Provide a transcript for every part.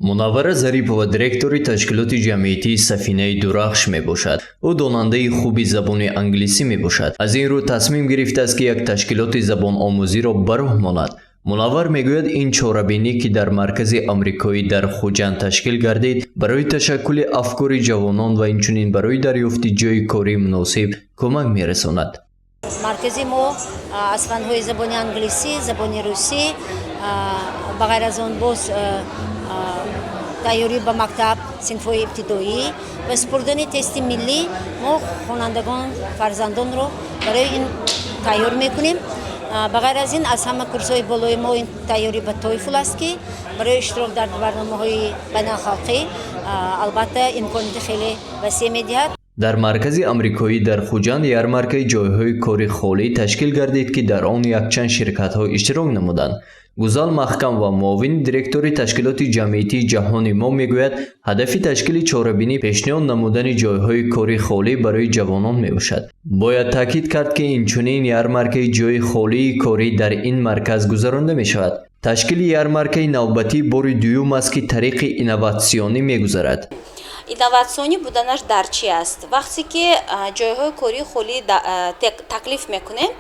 Мунаввара Зарипова директори ташкилоти ҷамъиятии Сафинаи Дурахш мебошад. ӯ донандаи хуби забони англисӣ мебошад. Аз ин рӯ тасмим гирифтааст ки як ташкилоти забономӯзиро ба роҳ монад. Мунаввар мегӯяд ин чорабинӣ ки дар маркази амрикоӣ дар Хуҷанд ташкил гардид барои ташаккули афкори ҷавонон ва инчунин барои дарёфти ҷойи кории муносиб кӯмак мерасонад. Маркази мо аз фанҳои забони англисӣ, забони русӣ, ба ғайр аз он боз тайёрӣ ба мактаб синфҳои ибтидоӣ ва супурдани тести миллӣ мо хонандагон фарзандонро барои ин тайёр мекунем. Ба ғайр аз ин аз ҳама курсҳои болои мо ин тайёрӣ ба TOEFL аст ки барои иштирок дар барномаҳои байналхалқӣ албатта имконоти хеле васеъ медиҳад. Дар маркази амрикоӣ дар Хуҷанд ярмаркаи ҷойҳои кори холӣ ташкил гардид ки дар он якчанд ширкатҳо иштирок намуданд. Гузал Маҳкам ва муовини директори ташкилоти ҷамъиятии ҷаҳони мо мегӯяд, ҳадафи ташкили чорабинӣ пешниҳод намудани ҷойҳои кори холӣ барои ҷавонон мебошад. Бояд таъкид кард ки инчунин ярмаркаи ҷойи холии корӣ дар ин марказ гузаронида мешавад. Ташкили ярмаркаи навбатӣ бори дуюм аст ки тариқи инноватсионӣ мегузарад. Инноватсионӣ буданаш дар чӣ аст? Вақте ки ҷойҳои кории холӣ таклиф мекунем,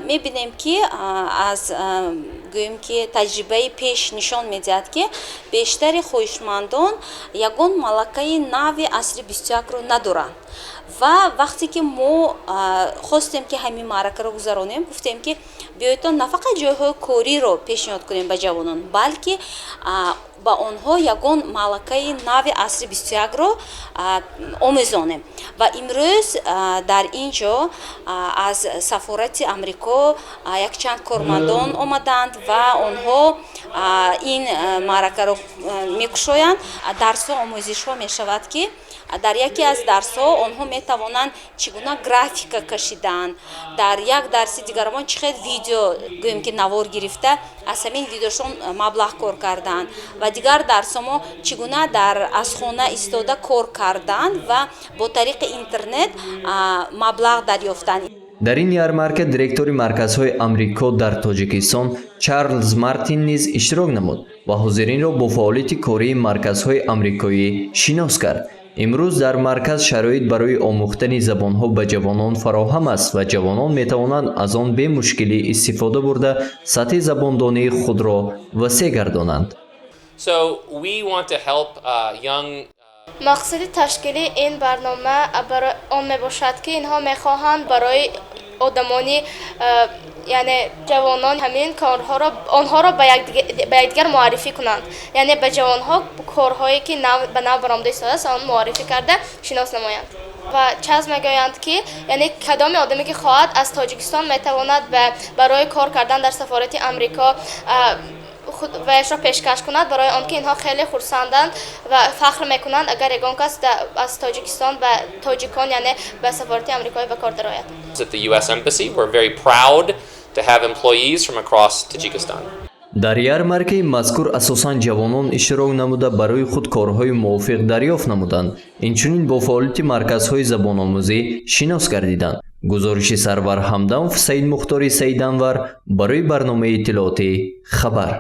мебинем ки аз гӯем ки таҷрибаи пеш нишон медиҳад ки бештари хоҳишмандон ягон малакаи нави асри 21-ро надоранд. Ва вақте ки мо хостем ки ҳамин маъракаро гузаронем, гуфтем ки биёед на фақат ҷойҳои кориро пешниҳод кунем ба ҷавонон, балки ба онҳо ягон малакаи нави асри 21-ро омӯзонем. Ва имрӯз дар ин ҷо аз сафорати Амрико якчанд кормандон омаданд ва онҳо ин маъракаро мекушоянд. Дарсҳо омӯзишҳо мешавад ки дар яке аз дарсҳо онҳо метавонанд чӣ гуна графика кашидан, дар як дарси дигарамон чӣ хел видео гӯем ки навор гирифта аз ҳамин видеошон маблағ кор карданд ва дигар дарсҳомо чӣ гуна аз хона истода кор карданд ва бо тариқи интернет маблағ дарёфтанд. Дар ин ярмарка директори марказҳои Амрико дар Тоҷикистон Чарлз Мартин низ иштирок намуд ва ҳозиринро бо фаъолияти кории марказҳои амрикоӣ шинос кард. имрӯз дар марказ шароит барои омӯхтани забонҳо ба ҷавонон фароҳам аст ва ҷавонон метавонанд аз он бе мушкилӣ истифода бурда сатҳи забондонии худро васеъ гардонанд. мақсади ташкили ин барнома он мебошад ки инҳо мехоҳанд барои одамони яъне ҷавонон ҳамин корҳоро онҳоро ба якдигар муаррифӣ кунанд, яъне ба ҷавонҳо корҳое ки ба нав баромада истодаст он муаррифӣ карда шинос намоянд. ва чаз мегӯянд ки яъне кадоме одаме ки хоҳад аз Тоҷикистон метавонад барои кор кардан дар сафорати Амрико ваашро пешкаш кунад, барои он ки инҳо хеле хурсанданд ва фахр мекунанд агар ягон кас аз Тоҷикистон ба тоҷикон яъне ба сафорати амрикоӣ ба кор дарояд. At the US Embassy, we're very proud to have employees from across Tajikistan. дар ярмаркаи мазкур асосан ҷавонон иштирок намуда барои худ корҳои мувофиқ дарёфт намуданд, инчунин бо фаъолияти марказҳои забономӯзӣ шинос гардиданд. гузориши Сарвар Ҳамдамов, Саид Мухтори Саиданвар барои барномаи иттилооти Хабар.